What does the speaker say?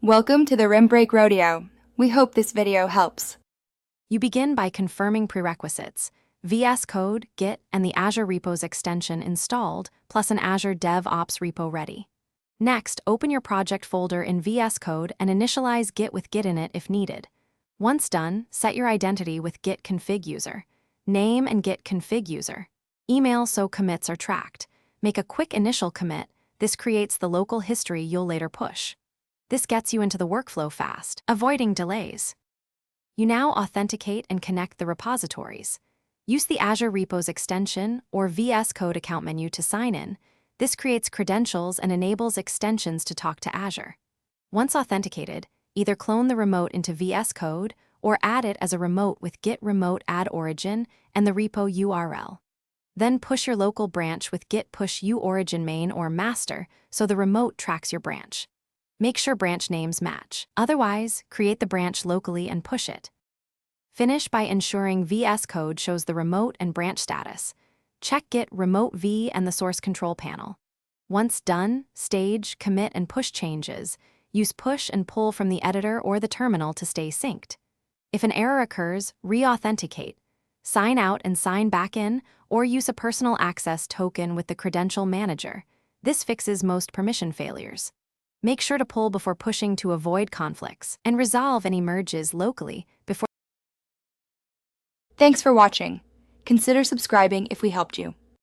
Welcome to the Rim Break Rodeo. We hope this video helps. You begin by confirming prerequisites: VSCode, Git, and the Azure Repos extension installed, plus an Azure DevOps repo ready. Next, open your project folder in VSCode and initialize Git with Git init if needed. Once done, set your identity with Git config user. Name and Git config user. Email so commits are tracked. Make a quick initial commit. This creates the local history you'll later push. This gets you into the workflow fast, avoiding delays. You now authenticate and connect the repositories. Use the Azure Repos extension or VSCode account menu to sign in. This creates credentials and enables extensions to talk to Azure. Once authenticated, either clone the remote into VSCode or add it as a remote with git remote add origin and the repo URL. Then push your local branch with git push uorigin main or master so the remote tracks your branch. Make sure branch names match. Otherwise, create the branch locally and push it. Finish by ensuring VSCode shows the remote and branch status. Check Git remote V and the source control panel. Once done, stage, commit, and push changes. Use push and pull from the editor or the terminal to stay synced. If an error occurs, re-authenticate. Sign out and sign back in, or use a personal access token with the credential manager. This fixes most permission failures. Make sure to pull before pushing to avoid conflicts, and resolve any merges locally before. Thanks for watching. Consider subscribing if we helped you.